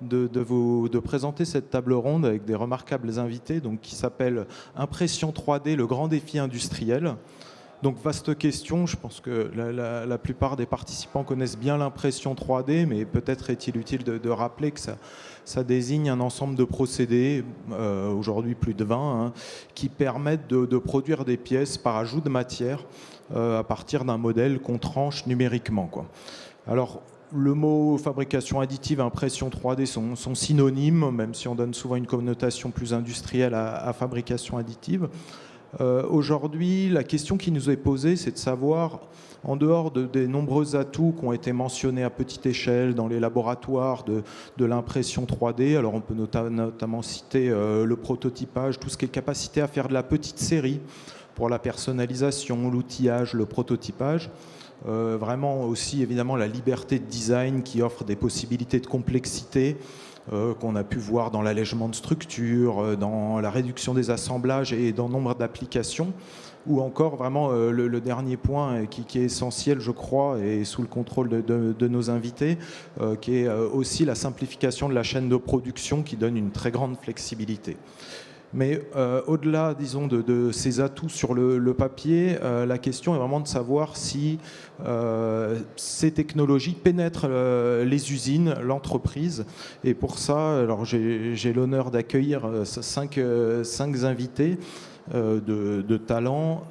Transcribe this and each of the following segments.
de présenter cette table ronde avec des remarquables invités, donc, qui s'appelle Impression 3D, le grand défi industriel. Donc vaste question, je pense que la plupart des participants connaissent bien l'impression 3D, mais peut-être est-il utile de rappeler que ça désigne un ensemble de procédés, aujourd'hui plus de 20, qui permettent de produire des pièces par ajout de matière à partir d'un modèle qu'on tranche numériquement, quoi. Alors, le mot fabrication additive, impression 3D sont synonymes, même si on donne souvent une connotation plus industrielle à fabrication additive. Aujourd'hui, la question qui nous est posée, c'est de savoir, en dehors des nombreux atouts qui ont été mentionnés à petite échelle dans les laboratoires de l'impression 3D, alors on peut notamment citer le prototypage, tout ce qui est capacité à faire de la petite série pour la personnalisation, l'outillage, le prototypage. Vraiment aussi évidemment la liberté de design qui offre des possibilités de complexité qu'on a pu voir dans l'allègement de structure, dans la réduction des assemblages et dans nombre d'applications, ou encore vraiment le dernier point qui est essentiel, je crois, et sous le contrôle de nos invités, qui est aussi la simplification de la chaîne de production qui donne une très grande flexibilité. Mais au-delà, disons, de ces atouts sur le papier, la question est vraiment de savoir si ces technologies pénètrent les usines, l'entreprise. Et pour ça, alors j'ai l'honneur d'accueillir cinq invités de talent.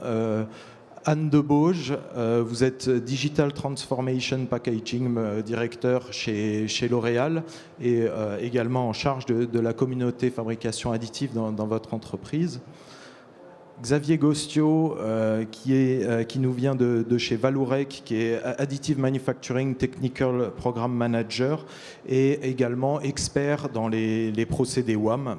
Anne Debauge, vous êtes Digital Transformation Packaging Directeur chez L'Oréal et également en charge de la communauté fabrication additive dans votre entreprise. Xavier Gostio, qui nous vient de chez Vallourec, qui est Additive Manufacturing Technical Program Manager et également expert dans les procédés WAM.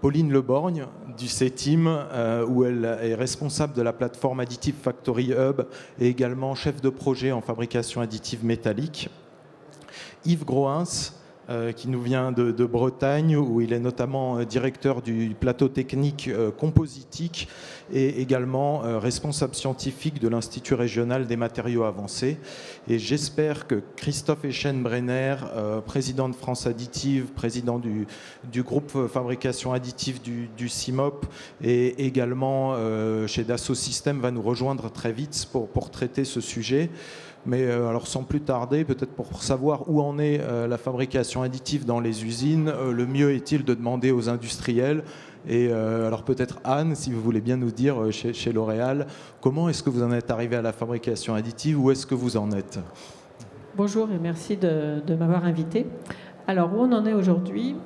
Pauline Leborgne du CETIM, où elle est responsable de la plateforme Additive Factory Hub et également chef de projet en fabrication additive métallique. Yves Grohens, qui nous vient de Bretagne, où il est notamment directeur du plateau technique compositique et également responsable scientifique de l'Institut régional des matériaux avancés. Et j'espère que Christophe Eschenbrenner, président de France Additive, président du groupe fabrication additive du CIMOP et également chez Dassault Systèmes, va nous rejoindre très vite pour traiter ce sujet. Mais alors sans plus tarder, peut-être pour savoir où en est la fabrication additive dans les usines, le mieux est-il de demander aux industriels. Et alors peut-être Anne, si vous voulez bien nous dire chez L'Oréal, comment est-ce que vous en êtes arrivé à la fabrication additive, où est-ce que vous en êtes? Bonjour et merci de m'avoir invité. Alors où on en est aujourd'hui?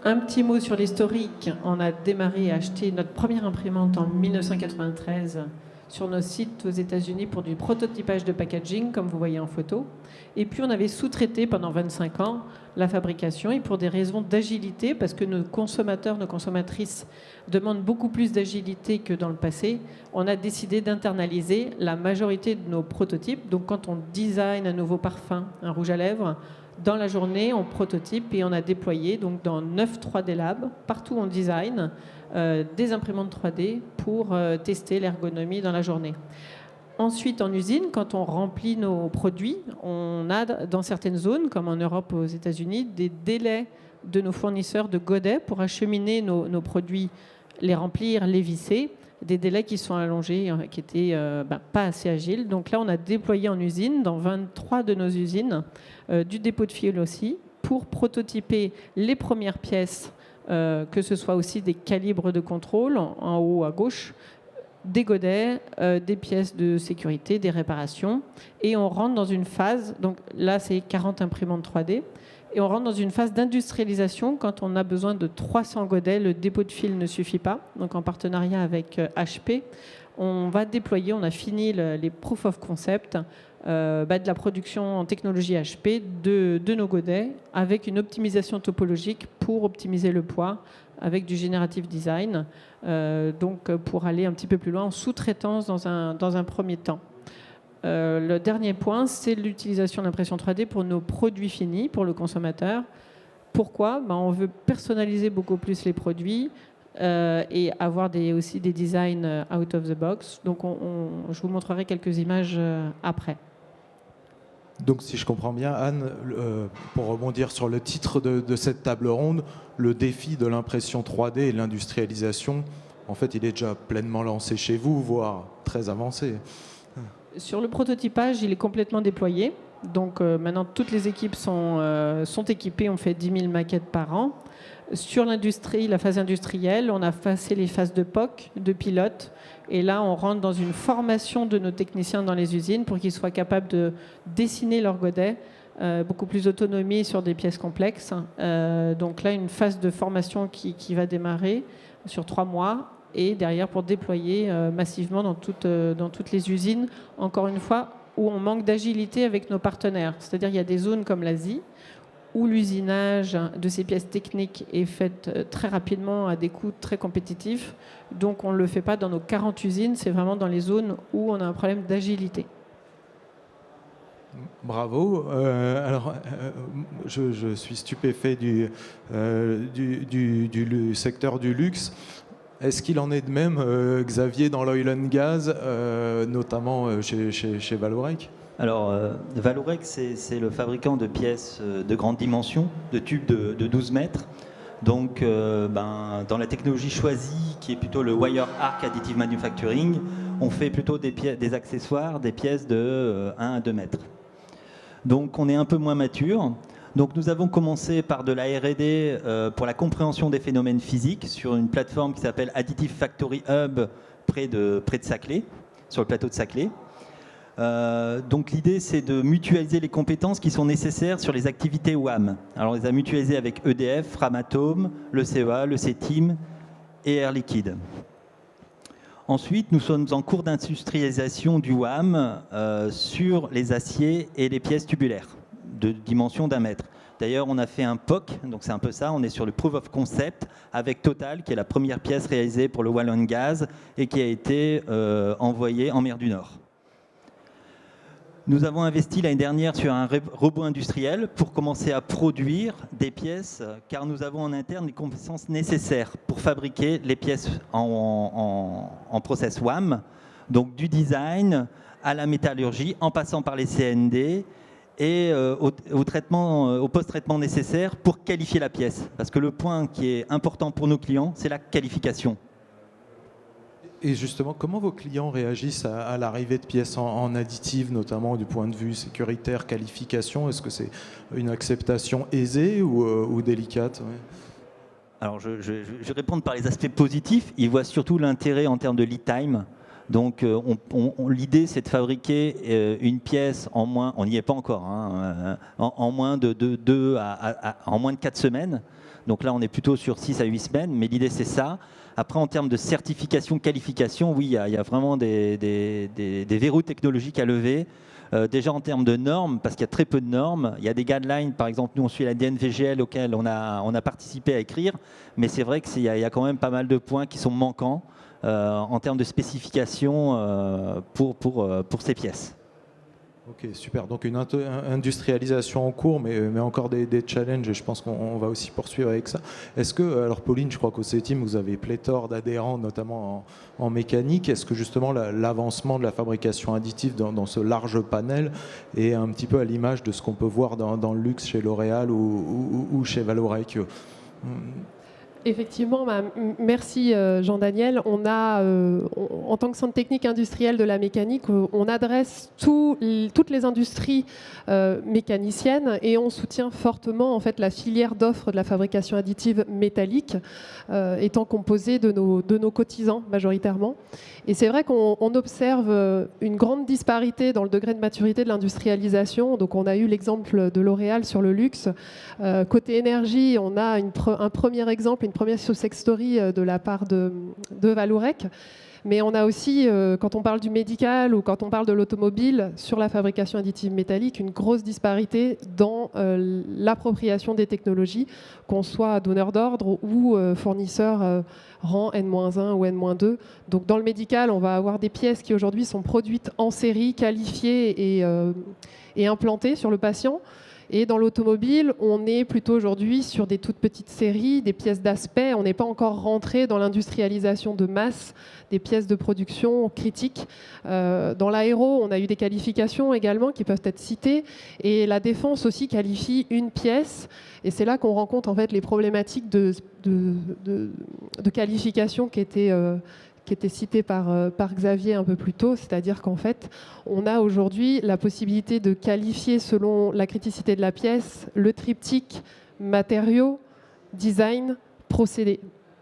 Un petit mot sur l'historique. On a démarré et acheté notre première imprimante en 1993 sur nos sites aux États-Unis pour du prototypage de packaging, comme vous voyez en photo. Et puis on avait sous-traité pendant 25 ans la fabrication, et pour des raisons d'agilité, parce que nos consommateurs, nos consommatrices demandent beaucoup plus d'agilité que dans le passé, on a décidé d'internaliser la majorité de nos prototypes. Donc quand on design un nouveau parfum, un rouge à lèvres, dans la journée, on prototype et on a déployé donc dans 9 3D Labs, partout on design, des imprimantes 3D pour tester l'ergonomie dans la journée. Ensuite, en usine, quand on remplit nos produits, on a dans certaines zones, comme en Europe ou aux États-Unis, des délais de nos fournisseurs de godets pour acheminer nos produits, les remplir, les visser, des délais qui sont allongés, qui étaient pas assez agiles. Donc là, on a déployé en usine, dans 23 de nos usines, du dépôt de fil aussi, pour prototyper les premières pièces, que ce soit aussi des calibres de contrôle, en haut à gauche, des godets, des pièces de sécurité, des réparations. Et on rentre dans une phase, donc là c'est 40 imprimantes 3D, et on rentre dans une phase d'industrialisation quand on a besoin de 300 godets. Le dépôt de fil ne suffit pas. Donc en partenariat avec HP, on va déployer, on a fini les proof of concept de la production en technologie HP de nos godets avec une optimisation topologique pour optimiser le poids avec du generative design, donc pour aller un petit peu plus loin en sous-traitance dans un premier temps. Le dernier point, c'est l'utilisation de l'impression 3D pour nos produits finis, pour le consommateur. Pourquoi ? On veut personnaliser beaucoup plus les produits et avoir aussi des designs out of the box. Donc je vous montrerai quelques images après. Donc si je comprends bien, Anne, pour rebondir sur le titre de cette table ronde, le défi de l'impression 3D et de l'industrialisation, en fait, il est déjà pleinement lancé chez vous, voire très avancé. Sur le prototypage, il est complètement déployé. Donc maintenant, toutes les équipes sont équipées. On fait 10 000 maquettes par an. Sur l'industrie, la phase industrielle, on a passé les phases de POC, de pilote. Et là, on rentre dans une formation de nos techniciens dans les usines pour qu'ils soient capables de dessiner leur godet, beaucoup plus d'autonomie sur des pièces complexes. Donc là, une phase de formation qui va démarrer sur 3 mois et derrière pour déployer massivement dans toutes les usines, encore une fois, où on manque d'agilité avec nos partenaires. C'est-à-dire qu'il y a des zones comme l'Asie où l'usinage de ces pièces techniques est fait très rapidement à des coûts très compétitifs. Donc on ne le fait pas dans nos 40 usines, c'est vraiment dans les zones où on a un problème d'agilité. Bravo. Alors, je suis stupéfait du secteur du luxe. Est-ce qu'il en est de même, Xavier, dans l'oil and gas, notamment chez Vallourec ? Alors, Vallourec, c'est le fabricant de pièces de grande dimension, de tubes de 12 mètres. Donc, dans la technologie choisie, qui est plutôt le Wire Arc Additive Manufacturing, on fait plutôt des accessoires, des pièces de 1 à 2 mètres. Donc, on est un peu moins mature. Donc, nous avons commencé par de la R&D pour la compréhension des phénomènes physiques sur une plateforme qui s'appelle Additive Factory Hub près de Saclay, sur le plateau de Saclay. Donc l'idée, c'est de mutualiser les compétences qui sont nécessaires sur les activités WAM. Alors on les a mutualisées avec EDF, Framatome, le CEA, le CETIM et Air Liquide. Ensuite, nous sommes en cours d'industrialisation du WAM sur les aciers et les pièces tubulaires de dimension d'1 mètre. D'ailleurs, on a fait un POC, donc c'est un peu ça, on est sur le Proof of Concept avec Total, qui est la première pièce réalisée pour le Oil and Gas et qui a été envoyée en mer du Nord. Nous avons investi l'année dernière sur un robot industriel pour commencer à produire des pièces, car nous avons en interne les compétences nécessaires pour fabriquer les pièces en process WAM, donc du design à la métallurgie, en passant par les CND et au post-traitement nécessaire pour qualifier la pièce. Parce que le point qui est important pour nos clients, c'est la qualification. Et justement, comment vos clients réagissent à l'arrivée de pièces en additive, notamment du point de vue sécuritaire, qualification ? Est-ce que c'est une acceptation aisée ou délicate ? Ouais. Alors, je vais répondre par les aspects positifs. Ils voient surtout l'intérêt en termes de lead time. Donc, l'idée, c'est de fabriquer une pièce en moins, on n'y est pas encore, hein, en moins en moins de 4 semaines. Donc là, on est plutôt sur 6 à 8 semaines, mais l'idée, c'est ça. Après, en termes de certification, qualification, oui, il y a vraiment des verrous technologiques à lever. Déjà en termes de normes, parce qu'il y a très peu de normes. Il y a des guidelines, par exemple, nous on suit la DNVGL auquel on a participé à écrire, mais c'est vrai qu'il y a quand même pas mal de points qui sont manquants en termes de spécification pour ces pièces. Ok, super. Donc une industrialisation en cours, mais encore des challenges, et je pense qu'on va aussi poursuivre avec ça. Est-ce que, alors Pauline, je crois qu'au CETIM, vous avez pléthore d'adhérents, notamment en mécanique. Est-ce que justement l'avancement de la fabrication additive dans ce large panel est un petit peu à l'image de ce qu'on peut voir dans le luxe chez L'Oréal ou chez Vallourec ? Effectivement, merci Jean-Daniel. On a, en tant que centre technique industriel de la mécanique, on adresse toutes les industries mécaniciennes et on soutient fortement en fait la filière d'offres de la fabrication additive métallique, étant composée de nos cotisants majoritairement. Et c'est vrai qu'on observe une grande disparité dans le degré de maturité de l'industrialisation. Donc on a eu l'exemple de L'Oréal sur le luxe. Côté énergie, on a un premier exemple, une première success story de la part de Vallourec. Mais on a aussi, quand on parle du médical ou quand on parle de l'automobile, sur la fabrication additive métallique, une grosse disparité dans l'appropriation des technologies, qu'on soit donneur d'ordre ou fournisseur rang N-1 ou N-2. Donc dans le médical, on va avoir des pièces qui aujourd'hui sont produites en série, qualifiées et implantées sur le patient. Et dans l'automobile, on est plutôt aujourd'hui sur des toutes petites séries, des pièces d'aspect. On n'est pas encore rentré dans l'industrialisation de masse, des pièces de production critiques. Dans l'aéro, on a eu des qualifications également qui peuvent être citées. Et la défense aussi qualifie une pièce. Et c'est là qu'on rencontre en fait les problématiques de qualification qui était cité par Xavier un peu plus tôt, c'est-à-dire qu'en fait, on a aujourd'hui la possibilité de qualifier selon la criticité de la pièce le triptyque matériaux, design, procédé.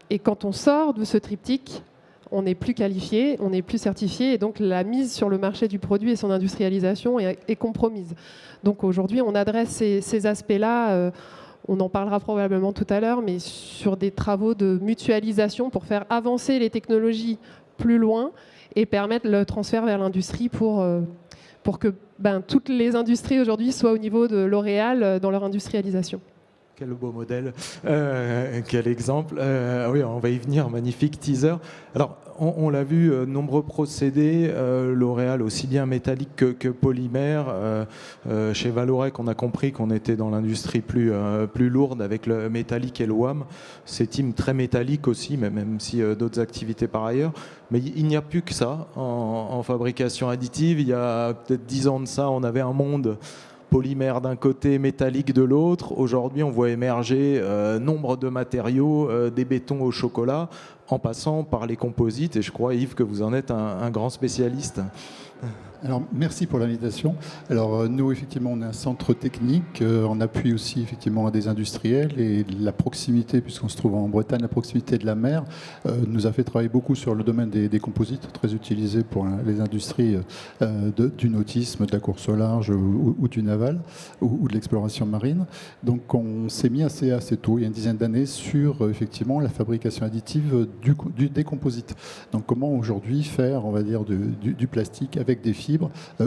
Et quand on sort de ce triptyque, on n'est plus qualifié, on n'est plus certifié, et donc la mise sur le marché du produit et son industrialisation est compromise. Donc aujourd'hui, on adresse ces aspects-là. On en parlera probablement tout à l'heure, mais sur des travaux de mutualisation pour faire avancer les technologies plus loin et permettre le transfert vers l'industrie pour que toutes les industries aujourd'hui soient au niveau de L'Oréal dans leur industrialisation. Quel beau modèle, quel exemple. Oui, on va y venir, magnifique teaser. Alors, on l'a vu, nombreux procédés, L'Oréal aussi bien métallique que polymère. Chez Vallourec, on a compris qu'on était dans l'industrie plus lourde avec le métallique et le WAM. C'est team très métallique aussi, même si d'autres activités par ailleurs. Mais il n'y a plus que ça en fabrication additive. Il y a peut-être 10 ans de ça, on avait un monde polymère d'un côté, métallique de l'autre. Aujourd'hui, on voit émerger nombre de matériaux, des bétons au chocolat, en passant par les composites. Et je crois, Yves, que vous en êtes un grand spécialiste. Alors, merci pour l'invitation. Alors, nous, effectivement, on est un centre technique. On appuie aussi, effectivement, à des industriels. Et la proximité, puisqu'on se trouve en Bretagne, la proximité de la mer, nous a fait travailler beaucoup sur le domaine des composites, très utilisés pour les industries du nautisme, de la course au large ou du naval, ou de l'exploration marine. Donc, on s'est mis assez tôt, il y a une dizaine d'années, sur, effectivement, la fabrication additive des composites. Donc, comment aujourd'hui faire, on va dire, du plastique avec des fibres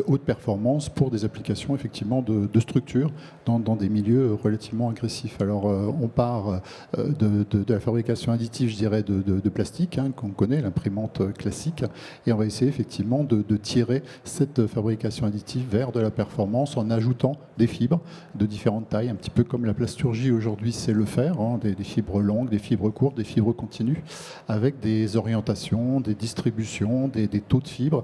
haute performance pour des applications effectivement de structure dans des milieux relativement agressifs. Alors on part de la fabrication additive, je dirais, de plastique, qu'on connaît, l'imprimante classique, et on va essayer effectivement de tirer cette fabrication additive vers de la performance en ajoutant des fibres de différentes tailles, un petit peu comme la plasturgie aujourd'hui sait le faire, des fibres longues, des fibres courtes, des fibres continues, avec des orientations, des distributions, des taux de fibres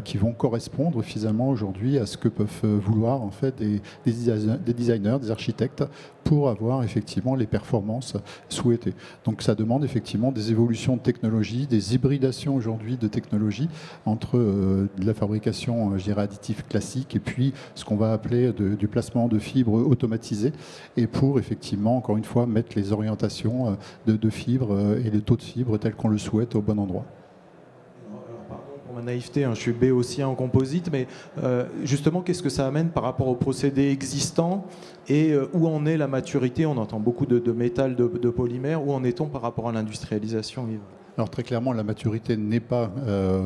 qui vont correspondre finalement aujourd'hui à ce que peuvent vouloir en fait des designers, des architectes pour avoir effectivement les performances souhaitées. Donc ça demande effectivement des évolutions de technologie, des hybridations aujourd'hui de technologies entre de la fabrication, je dirais, additive classique et puis ce qu'on va appeler du placement de fibres automatisées et pour effectivement, encore une fois, mettre les orientations de fibres et les taux de fibres tels qu'on le souhaite au bon endroit. Ma naïveté, je suis béotien en composite, mais justement, qu'est-ce que ça amène par rapport aux procédés existants et où en est la maturité? On entend beaucoup de métal, de polymère. Où en est-on par rapport à l'industrialisation, Yves? Alors très clairement, la maturité n'est pas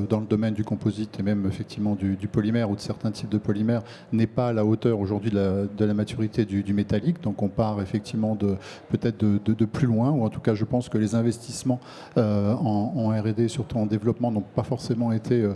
dans le domaine du composite et même effectivement du polymère ou de certains types de polymères n'est pas à la hauteur aujourd'hui de la maturité du métallique. Donc on part effectivement peut-être de plus loin, ou en tout cas je pense que les investissements en R&D, surtout en développement, n'ont pas forcément été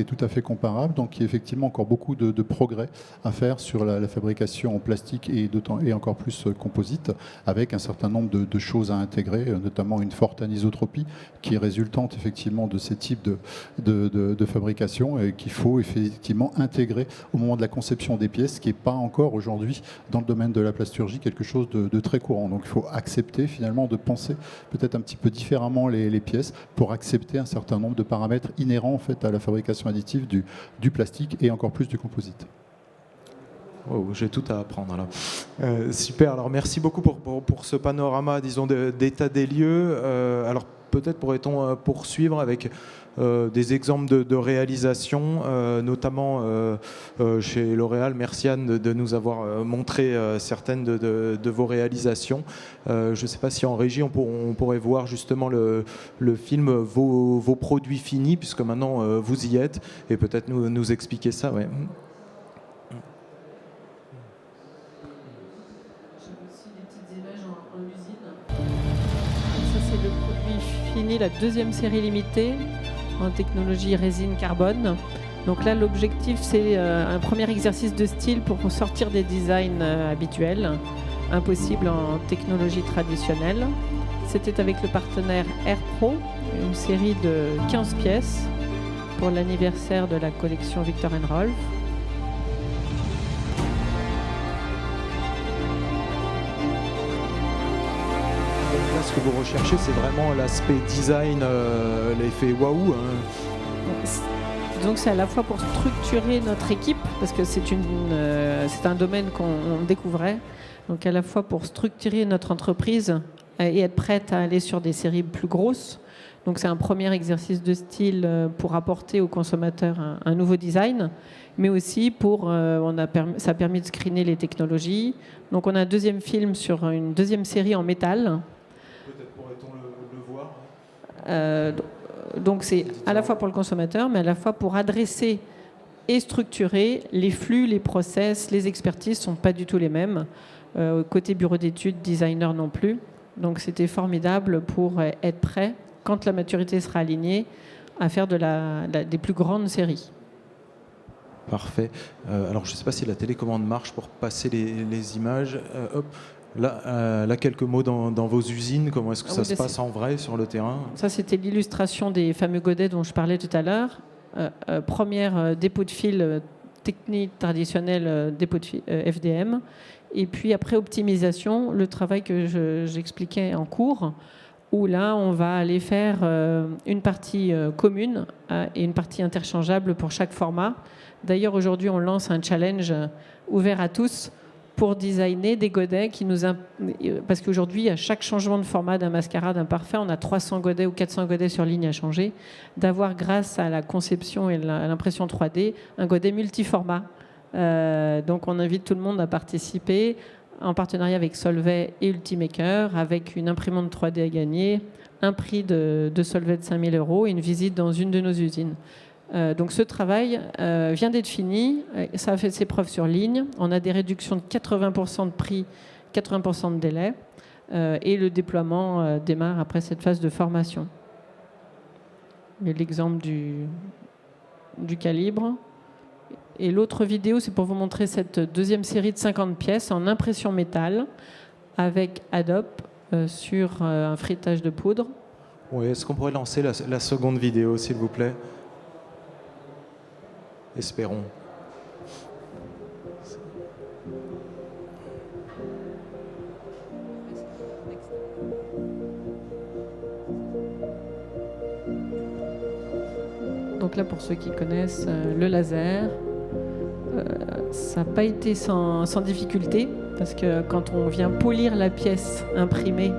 tout à fait comparables. Donc il y a effectivement encore beaucoup de progrès à faire sur la fabrication en plastique et encore plus composite, avec un certain nombre de choses à intégrer, notamment une forte anisotropie qui est résultante effectivement de ces types de fabrication et qu'il faut effectivement intégrer au moment de la conception des pièces, ce qui n'est pas encore aujourd'hui dans le domaine de la plasturgie quelque chose de très courant. Donc il faut accepter finalement de penser peut-être un petit peu différemment les pièces pour accepter un certain nombre de paramètres inhérents en fait à la fabrication additive du plastique et encore plus du composite. Oh, j'ai tout à apprendre là. Super, alors merci beaucoup pour ce panorama, disons, d'état des lieux. Alors peut-être pourrait-on poursuivre avec des exemples de réalisation, notamment chez L'Oréal. Merci Anne de nous avoir montré certaines de vos réalisations. Je ne sais pas si en régie on pourrait voir justement le film vos produits finis, puisque maintenant vous y êtes, et peut-être nous expliquer ça. Ouais. Fini la deuxième série limitée en technologie résine carbone. Donc là, l'objectif, c'est un premier exercice de style pour sortir des designs habituels, impossibles en technologie traditionnelle. C'était avec le partenaire AirPro, une série de 15 pièces pour l'anniversaire de la collection Viktor & Rolf. Là, ce que vous recherchez, c'est vraiment l'aspect design, l'effet waouh. Donc c'est à la fois pour structurer notre équipe, parce que c'est un domaine qu'on découvrait, donc à la fois pour structurer notre entreprise et être prête à aller sur des séries plus grosses. Donc c'est un premier exercice de style pour apporter aux consommateurs un nouveau design, mais aussi ça a permis de screener les technologies. Donc on a un deuxième film sur une deuxième série en métal. Peut-être pourrait-on le voir. Donc c'est à la fois pour le consommateur, mais à la fois pour adresser et structurer les flux, les process, les expertises ne sont pas du tout les mêmes. Côté bureau d'études, designer non plus. Donc c'était formidable pour être prêt, quand la maturité sera alignée, à faire des plus grandes séries. Parfait. Alors je ne sais pas si la télécommande marche pour passer les images. Hop. Là, quelques mots dans vos usines. Comment est-ce que ça se passe en vrai sur le terrain? Ça, c'était l'illustration des fameux godets dont je parlais tout à l'heure. Première dépôt de fil technique traditionnelle, dépôt de fil, FDM. Et puis après optimisation, le travail que j'expliquais en cours, où là, on va aller faire une partie commune et une partie interchangeable pour chaque format. D'ailleurs, aujourd'hui, on lance un challenge ouvert à tous pour designer des godets parce qu'aujourd'hui, à chaque changement de format d'un mascara, d'un parfum, on a 300 godets ou 400 godets sur ligne à changer, d'avoir, grâce à la conception et à l'impression 3D, un godet multiformat. Donc on invite tout le monde à participer en partenariat avec Solvay et Ultimaker, avec une imprimante 3D à gagner, un prix de Solvay de 5 000 € et une visite dans une de nos usines. Donc ce travail vient d'être fini, ça a fait ses preuves sur ligne, on a des réductions de 80% de prix, 80% de délai, et le déploiement démarre après cette phase de formation. Et l'exemple du calibre. Et l'autre vidéo, c'est pour vous montrer cette deuxième série de 50 pièces en impression métal avec Adobe sur un frittage de poudre. Oui, est-ce qu'on pourrait lancer la seconde vidéo, s'il vous plaît? Espérons. Donc là, pour ceux qui connaissent le laser, ça n'a pas été sans difficulté, parce que quand on vient polir la pièce imprimée,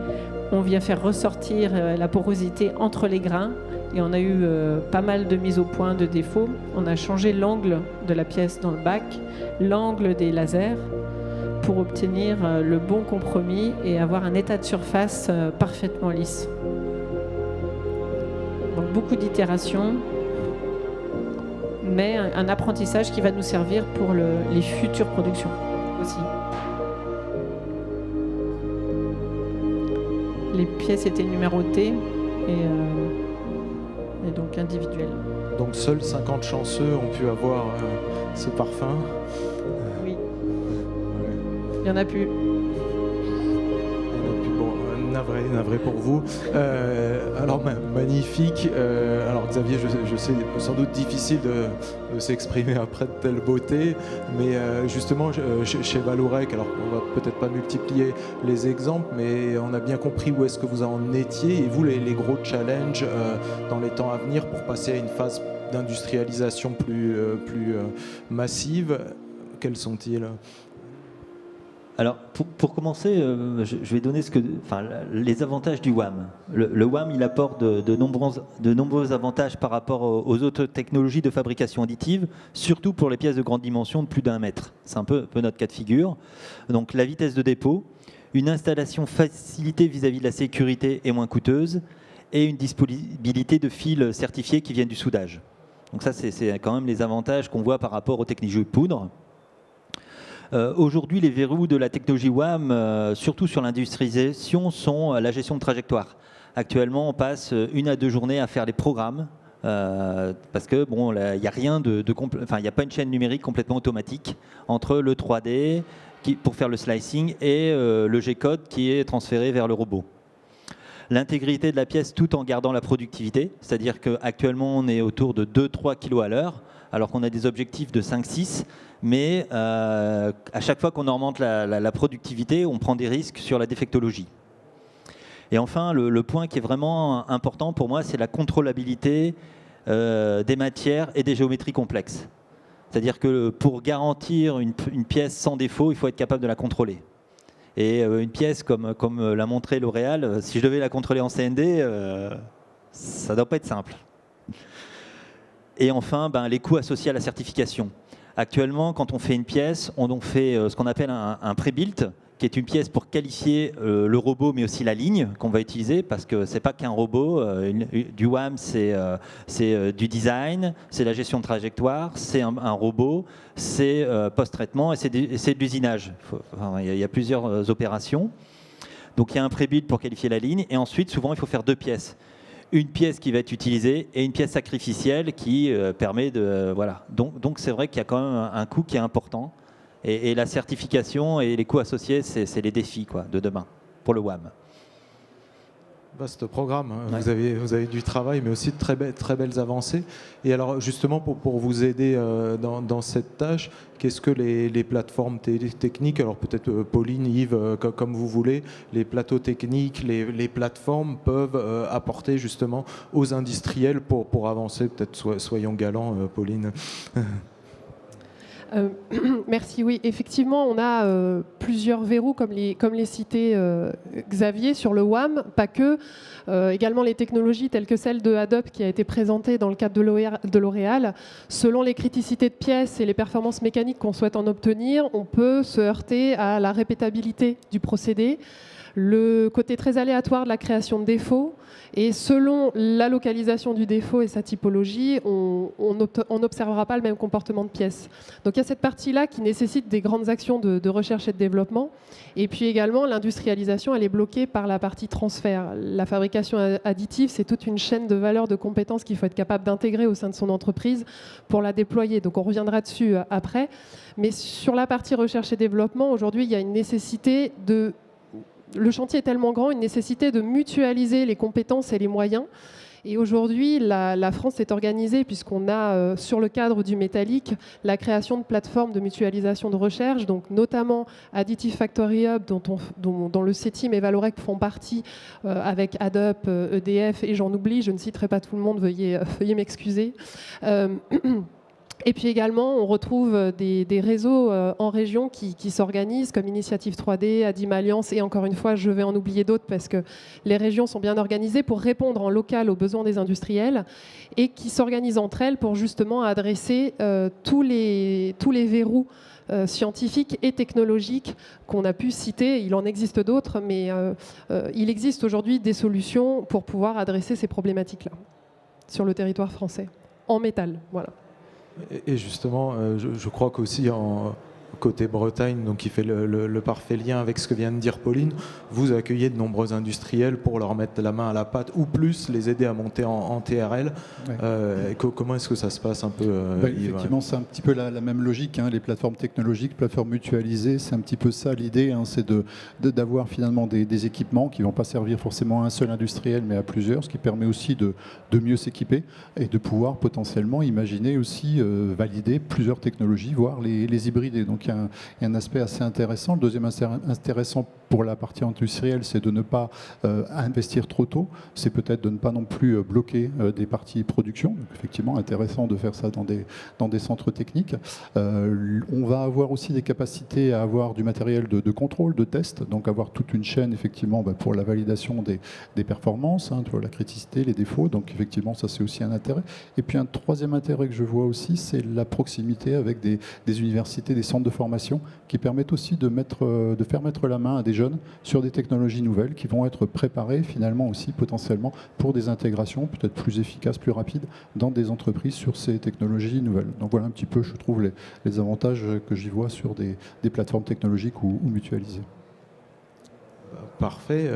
on vient faire ressortir la porosité entre les grains, et on a eu pas mal de mises au point de défauts. On a changé l'angle de la pièce dans le bac, l'angle des lasers, pour obtenir le bon compromis et avoir un état de surface parfaitement lisse. Donc beaucoup d'itérations, mais un apprentissage qui va nous servir pour les futures productions aussi. Les pièces étaient numérotées et donc individuelles. Donc seuls 50 chanceux ont pu avoir ce parfum. Oui. Il n'y en a plus. Bon, navré pour vous. Alors magnifique. Alors Xavier, je sais, sans doute difficile de s'exprimer après de telle beauté, mais justement chez Vallourec, alors on va peut-être pas multiplier les exemples, mais on a bien compris où est-ce que vous en étiez, et vous les gros challenges dans les temps à venir pour passer à une phase d'industrialisation plus massive, quels sont-ils? Alors, pour commencer, je vais donner les avantages du WAM. Le WAM, il apporte de nombreux avantages par rapport aux autres technologies de fabrication additive, surtout pour les pièces de grande dimension de plus d'1 mètre. C'est un peu notre cas de figure. Donc, la vitesse de dépôt, une installation facilitée vis-à-vis de la sécurité et moins coûteuse, et une disponibilité de fils certifiés qui viennent du soudage. Donc ça, c'est quand même les avantages qu'on voit par rapport aux technologies de poudre. Aujourd'hui, les verrous de la technologie WAM, surtout sur l'industrialisation, sont la gestion de trajectoire. Actuellement, on passe 1 à 2 journées à faire les programmes Parce que bon, il n'y a rien il n'y a pas une chaîne numérique complètement automatique entre le 3D pour faire le slicing et le G-code qui est transféré vers le robot. L'intégrité de la pièce tout en gardant la productivité, c'est-à-dire qu'actuellement on est autour de 2-3 kg à l'heure, alors qu'on a des objectifs de 5-6, mais à chaque fois qu'on augmente la productivité, on prend des risques sur la défectologie. Et enfin, le point qui est vraiment important pour moi, c'est la contrôlabilité des matières et des géométries complexes. C'est-à-dire que pour garantir une pièce sans défaut, il faut être capable de la contrôler. Et une pièce comme l'a montré L'Oréal, si je devais la contrôler en CND, ça ne doit pas être simple. Et enfin, les coûts associés à la certification. Actuellement, quand on fait une pièce, on fait ce qu'on appelle un pré-built, qui est une pièce pour qualifier le robot, mais aussi la ligne qu'on va utiliser, parce que c'est pas qu'un robot. Du WAM, c'est du design, c'est la gestion de trajectoire, c'est un robot, c'est post-traitement et c'est de l'usinage. Il y a plusieurs opérations. Donc il y a un pré-build pour qualifier la ligne, et ensuite, souvent, il faut faire deux pièces. Une pièce qui va être utilisée et une pièce sacrificielle qui permet de... Voilà. Donc c'est vrai qu'il y a quand même un coût qui est important. Et la certification et les coûts associés, c'est les défis de demain pour le WAM. Vaste programme, hein. Ouais. Vous avez du travail, mais aussi de très belles avancées. Et alors justement, pour vous aider dans cette tâche, qu'est-ce que les plateformes techniques, alors peut-être Pauline, Yves, comme vous voulez, les plateaux techniques, les plateformes peuvent apporter justement aux industriels pour avancer? Peut-être soyons galants, Pauline. Merci. Oui, effectivement, on a plusieurs verrous, comme les citait Xavier, sur le WAM, pas que. Également les technologies telles que celle de Adobe qui a été présentée dans le cadre de L'Oréal. Selon les criticités de pièces et les performances mécaniques qu'on souhaite en obtenir, on peut se heurter à la répétabilité du procédé, le côté très aléatoire de la création de défauts, et selon la localisation du défaut et sa typologie, on n'observera pas le même comportement de pièce. Donc il y a cette partie-là qui nécessite des grandes actions de recherche et de développement. Et puis également, l'industrialisation, elle est bloquée par la partie transfert. La fabrication additive, c'est toute une chaîne de valeur, de compétences qu'il faut être capable d'intégrer au sein de son entreprise pour la déployer. Donc on reviendra dessus après. Mais sur la partie recherche et développement, aujourd'hui, il y a une nécessité de... Le chantier est tellement grand, une nécessité de mutualiser les compétences et les moyens. Et aujourd'hui, la France est organisée, puisqu'on a sur le cadre du métallique la création de plateformes de mutualisation de recherche, donc notamment Additive Factory Hub, dont le CETIM et Valorec font partie, avec Adobe, EDF, et j'en oublie, je ne citerai pas tout le monde, veuillez m'excuser. Et puis également, on retrouve des réseaux en région qui s'organisent, comme Initiative 3D, Adim Alliance, et encore une fois, je vais en oublier d'autres parce que les régions sont bien organisées pour répondre en local aux besoins des industriels, et qui s'organisent entre elles pour justement adresser tous les verrous scientifiques et technologiques qu'on a pu citer. Il en existe d'autres, mais il existe aujourd'hui des solutions pour pouvoir adresser ces problématiques-là sur le territoire français, en métal. Voilà. Et justement, je crois qu'aussi côté Bretagne, donc qui fait le parfait lien avec ce que vient de dire Pauline, vous accueillez de nombreux industriels pour leur mettre la main à la pâte, ou plus les aider à monter en TRL. Ouais. Comment est-ce que ça se passe un peu Effectivement, c'est un petit peu la même logique, hein, les plateformes technologiques, plateformes mutualisées, c'est un petit peu ça l'idée, hein, c'est d'avoir finalement des équipements qui ne vont pas servir forcément à un seul industriel, mais à plusieurs, ce qui permet aussi de mieux s'équiper et de pouvoir potentiellement imaginer aussi valider plusieurs technologies, voire les hybrider. Donc il y a un aspect assez intéressant. Le deuxième intéressant pour la partie industrielle, c'est de ne pas investir trop tôt. C'est peut-être de ne pas non plus bloquer des parties production. Donc, effectivement, intéressant de faire ça dans des centres techniques. On va avoir aussi des capacités à avoir du matériel de contrôle, de test. Donc avoir toute une chaîne effectivement pour la validation des performances, hein, la criticité, les défauts. Donc effectivement, ça c'est aussi un intérêt. Et puis un troisième intérêt que je vois aussi, c'est la proximité avec des universités, des centres de formation qui permettent aussi de faire mettre la main à des jeunes sur des technologies nouvelles qui vont être préparées finalement aussi potentiellement pour des intégrations peut-être plus efficaces, plus rapides dans des entreprises sur ces technologies nouvelles. Donc voilà un petit peu, je trouve, les avantages que j'y vois sur des plateformes technologiques ou mutualisées. Parfait.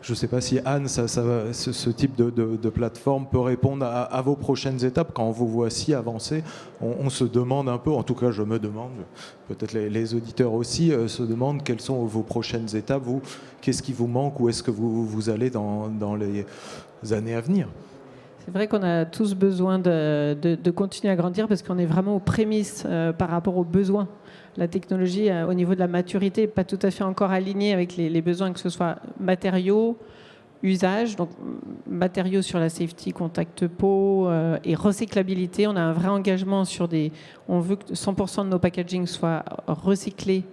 Je ne sais pas si Anne, ce type de plateforme peut répondre à vos prochaines étapes. Quand vous voici avancer, on se demande un peu, en tout cas je me demande, peut-être les auditeurs aussi se demandent quelles sont vos prochaines étapes. Vous, qu'est-ce qui vous manque, où est-ce que vous allez dans les années à venir? C'est vrai qu'on a tous besoin de continuer à grandir parce qu'on est vraiment aux prémices par rapport aux besoins. La technologie, au niveau de la maturité, n'est pas tout à fait encore alignée avec les besoins, que ce soit matériaux, usage, donc matériaux sur la safety, contact peau et recyclabilité. On a un vrai engagement sur on veut que 100% de nos packaging soient recyclés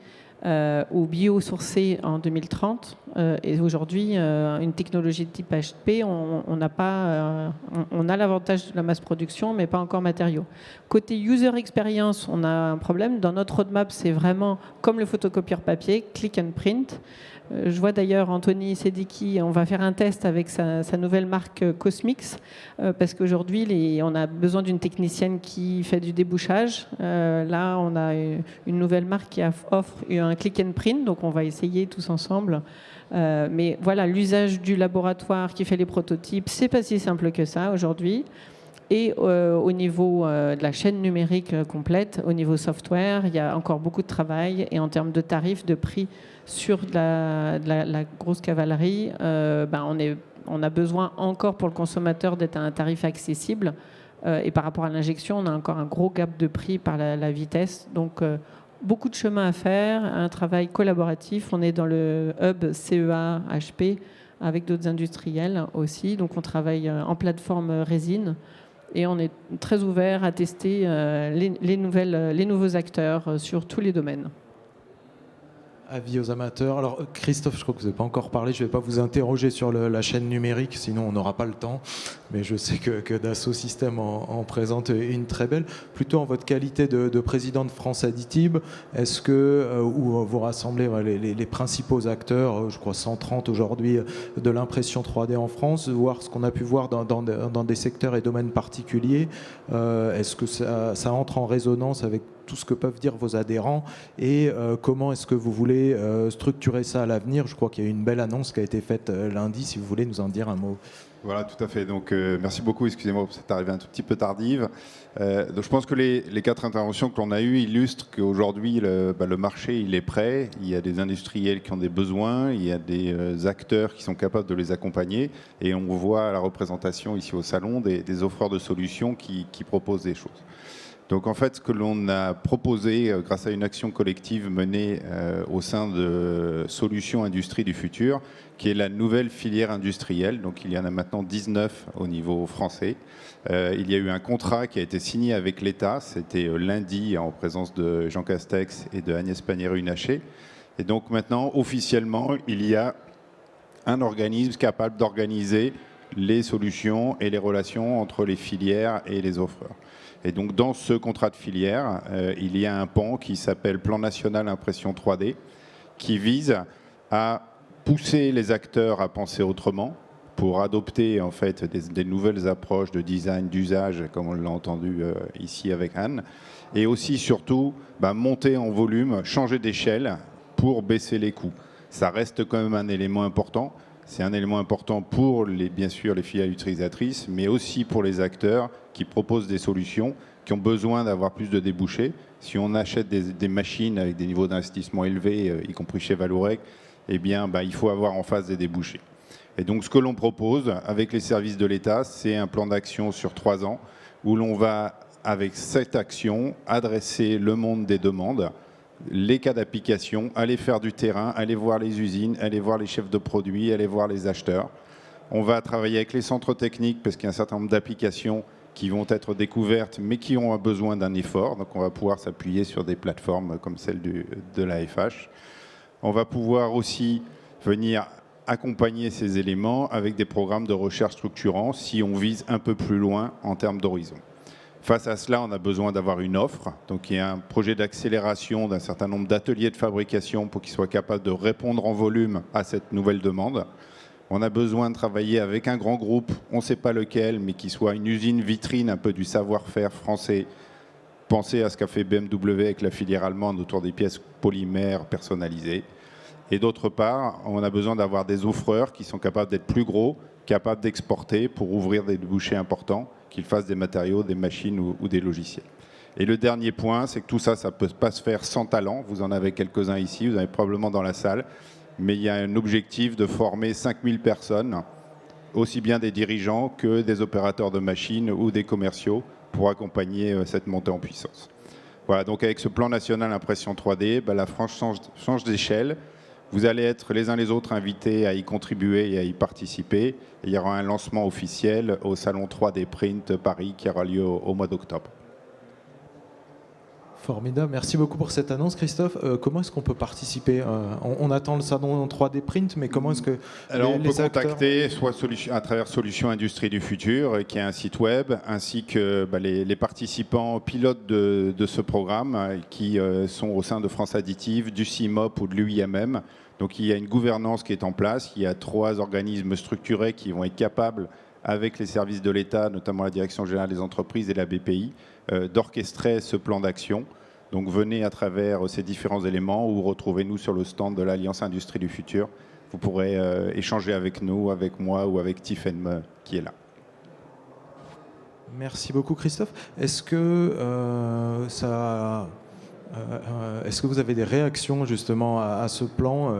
ou biosourcés en 2030. Et aujourd'hui, une technologie de type HP, on a l'avantage de la masse production, mais pas encore matériaux. Côté user experience, on a un problème. Dans notre roadmap, c'est vraiment comme le photocopieur papier, click and print. Je vois d'ailleurs Anthony Sediki, on va faire un test avec sa nouvelle marque Cosmix, parce qu'aujourd'hui, on a besoin d'une technicienne qui fait du débouchage. Là, on a une nouvelle marque qui offre un click and print, donc on va essayer tous ensemble. Mais voilà, l'usage du laboratoire qui fait les prototypes, c'est pas si simple que ça aujourd'hui. Et au niveau de la chaîne numérique complète, au niveau software, il y a encore beaucoup de travail. Et en termes de tarifs, de prix sur de la grosse cavalerie, on a besoin encore pour le consommateur d'être à un tarif accessible. Et par rapport à l'injection, on a encore un gros gap de prix par la vitesse. Donc, beaucoup de chemin à faire, un travail collaboratif. On est dans le hub CEA HP avec d'autres industriels aussi. Donc, on travaille en plateforme résine. Et on est très ouvert à tester les nouveaux acteurs sur tous les domaines. Avis aux amateurs. Alors Christophe, je crois que vous n'avez pas encore parlé, je ne vais pas vous interroger sur la chaîne numérique, sinon on n'aura pas le temps, mais je sais que Dassault Systèmes en présente une très belle. Plutôt en votre qualité de président de France Additive, est-ce que, où vous rassemblez les principaux acteurs, je crois 130 aujourd'hui, de l'impression 3D en France, voir ce qu'on a pu voir dans des secteurs et domaines particuliers, est-ce que ça entre en résonance avec tout ce que peuvent dire vos adhérents et comment est-ce que vous voulez structurer ça à l'avenir? Je crois qu'il y a eu une belle annonce qui a été faite lundi, si vous voulez nous en dire un mot. Voilà, tout à fait. Donc, merci beaucoup. Excusez-moi pour cette arrivée un tout petit peu tardive. Donc, je pense que les 4 interventions que l'on a eues illustrent qu'aujourd'hui, le marché, il est prêt. Il y a des industriels qui ont des besoins. Il y a des acteurs qui sont capables de les accompagner. Et on voit à la représentation ici au salon des offreurs de solutions qui proposent des choses. Donc en fait, ce que l'on a proposé grâce à une action collective menée au sein de Solutions Industrie du Futur, qui est la nouvelle filière industrielle. Donc il y en a maintenant 19 au niveau français. Il y a eu un contrat qui a été signé avec l'État. C'était lundi en présence de Jean Castex et de Agnès Pannier-Runacher. Et donc maintenant, officiellement, il y a un organisme capable d'organiser les solutions et les relations entre les filières et les offreurs. Et donc, dans ce contrat de filière, il y a un pan qui s'appelle Plan National Impression 3D, qui vise à pousser les acteurs à penser autrement pour adopter en fait des nouvelles approches de design, d'usage, comme on l'a entendu ici avec Anne, et aussi surtout monter en volume, changer d'échelle pour baisser les coûts. Ça reste quand même un élément important. C'est un élément important pour, bien sûr, les filiales utilisatrices, mais aussi pour les acteurs qui proposent des solutions, qui ont besoin d'avoir plus de débouchés. Si on achète des machines avec des niveaux d'investissement élevés, y compris chez Vallourec, eh bien, il faut avoir en face des débouchés. Et donc, ce que l'on propose avec les services de l'État, c'est un plan d'action sur 3 ans, où l'on va, avec cette action, adresser le monde des demandes, les cas d'application, aller faire du terrain, aller voir les usines, aller voir les chefs de produits, aller voir les acheteurs. On va travailler avec les centres techniques parce qu'il y a un certain nombre d'applications qui vont être découvertes mais qui ont besoin d'un effort. Donc on va pouvoir s'appuyer sur des plateformes comme celle de l'AFH. On va pouvoir aussi venir accompagner ces éléments avec des programmes de recherche structurants si on vise un peu plus loin en termes d'horizon. Face à cela, on a besoin d'avoir une offre. Donc, il y a un projet d'accélération d'un certain nombre d'ateliers de fabrication pour qu'ils soient capables de répondre en volume à cette nouvelle demande. On a besoin de travailler avec un grand groupe, on ne sait pas lequel, mais qui soit une usine vitrine un peu du savoir-faire français. Pensez à ce qu'a fait BMW avec la filière allemande autour des pièces polymères personnalisées. Et d'autre part, on a besoin d'avoir des offreurs qui sont capables d'être plus gros, capables d'exporter pour ouvrir des débouchés importants, qu'ils fassent des matériaux, des machines ou des logiciels. Et le dernier point, c'est que tout ça, ça ne peut pas se faire sans talent. Vous en avez quelques-uns ici, vous en avez probablement dans la salle. Mais il y a un objectif de former 5000 personnes, aussi bien des dirigeants que des opérateurs de machines ou des commerciaux, pour accompagner cette montée en puissance. Voilà, donc avec ce plan national impression 3D, la France change d'échelle. Vous allez être les uns les autres invités à y contribuer et à y participer. Et il y aura un lancement officiel au salon 3D Print Paris qui aura lieu au mois d'octobre. Formidable, merci beaucoup pour cette annonce, Christophe. Comment est-ce qu'on peut participer? On attend le salon 3D Print, mais comment est-ce que Alors on peut acteurs... contacter soit à travers Solutions Industrie du Futur, qui est un site web, ainsi que les participants pilotes de ce programme, qui sont au sein de France Additive, du CIMOP ou de l'UIMM. Donc il y a une gouvernance qui est en place, il y a 3 organismes structurés qui vont être capables, avec les services de l'État, notamment la Direction générale des entreprises et la BPI, d'orchestrer ce plan d'action. Donc venez à travers ces différents éléments ou retrouvez-nous sur le stand de l'Alliance Industrie du Futur. Vous pourrez échanger avec nous, avec moi ou avec Tiffen qui est là. Merci beaucoup, Christophe. Est-ce que est-ce que vous avez des réactions justement à ce plan?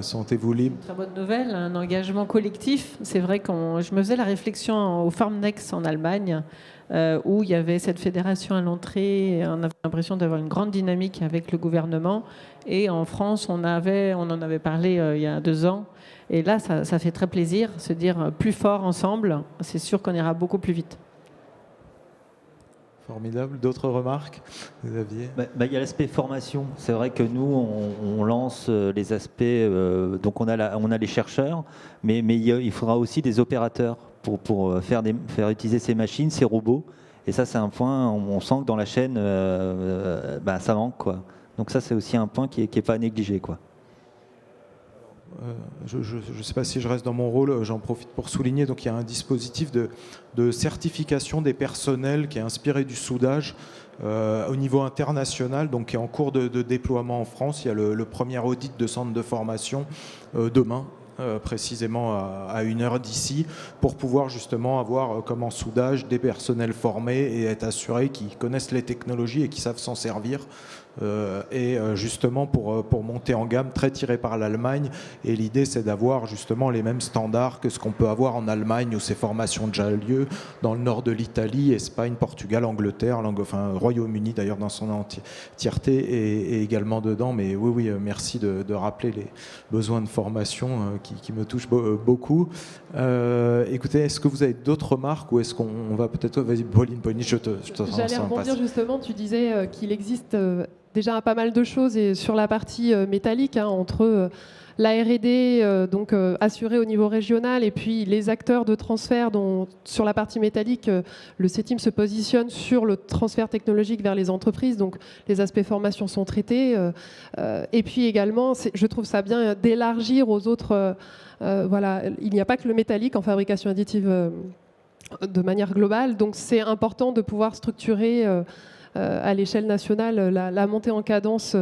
Sentez-vous libre? Très bonne nouvelle, un engagement collectif. C'est vrai que je me faisais la réflexion au Formnext en Allemagne, où il y avait cette fédération à l'entrée. On avait l'impression d'avoir une grande dynamique avec le gouvernement. Et en France, on en avait parlé il y a 2 ans. Et là, ça fait très plaisir, se dire plus fort ensemble. C'est sûr qu'on ira beaucoup plus vite. Formidable. D'autres remarques, Xavier? Il y a l'aspect formation. C'est vrai que nous, on lance les aspects. Donc on a les chercheurs, mais il faudra aussi des opérateurs pour faire utiliser ces machines, ces robots. Et ça, c'est un point. On sent que dans la chaîne, ça manque, quoi. Donc ça, c'est aussi un point qui est pas à négliger, quoi. Je ne sais pas si je reste dans mon rôle, j'en profite pour souligner. Donc, il y a un dispositif de certification des personnels qui est inspiré du soudage au niveau international, donc qui est en cours de déploiement en France. Il y a le premier audit de centre de formation demain. Précisément à 1 heure d'ici, pour pouvoir justement avoir comme en soudage des personnels formés et être assurés qu'ils connaissent les technologies et qu'ils savent s'en servir. Et justement pour monter en gamme, très tiré par l'Allemagne. Et l'idée, c'est d'avoir justement les mêmes standards que ce qu'on peut avoir en Allemagne, où ces formations déjà lieu, dans le nord de l'Italie, Espagne, Portugal, Angleterre, Royaume-Uni d'ailleurs dans son entièreté et également dedans. Mais oui, merci de rappeler les besoins de formation qui me touchent beaucoup. Écoutez, est-ce que vous avez d'autres remarques ou est-ce qu'on va peut-être... Vas-y, Pauline, je te J'allais rebondir justement, tu disais qu'il existe déjà pas mal de choses et sur la partie métallique, entre la R&D assurée au niveau régional et puis les acteurs de transfert dont sur la partie métallique, le CETIM se positionne sur le transfert technologique vers les entreprises, donc les aspects formation sont traités. Et puis également, je trouve ça bien d'élargir aux autres... il n'y a pas que le métallique en fabrication additive de manière globale, donc c'est important de pouvoir structurer à l'échelle nationale la montée en cadence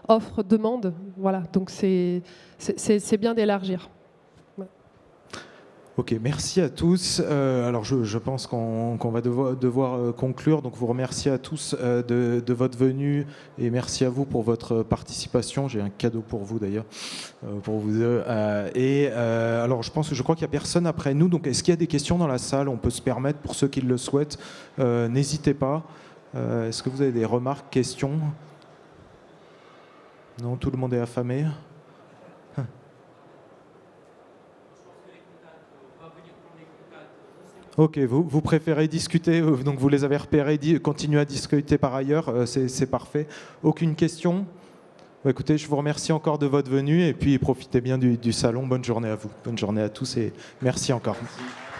offre-demande. Voilà, donc c'est bien d'élargir. Ok, merci à tous. Alors je pense qu'on va devoir conclure. Donc vous remercie à tous de votre venue et merci à vous pour votre participation. J'ai un cadeau pour vous d'ailleurs, pour vous deux. Alors je crois qu'il n'y a personne après nous. Donc est-ce qu'il y a des questions dans la salle? On peut se permettre, pour ceux qui le souhaitent, n'hésitez pas. Est-ce que vous avez des remarques, questions? Non, tout le monde est affamé. Ok, vous préférez discuter, donc vous les avez repérés, continuez à discuter par ailleurs, c'est parfait. Aucune question? Écoutez, je vous remercie encore de votre venue et puis profitez bien du salon. Bonne journée à vous. Bonne journée à tous et merci encore. Merci.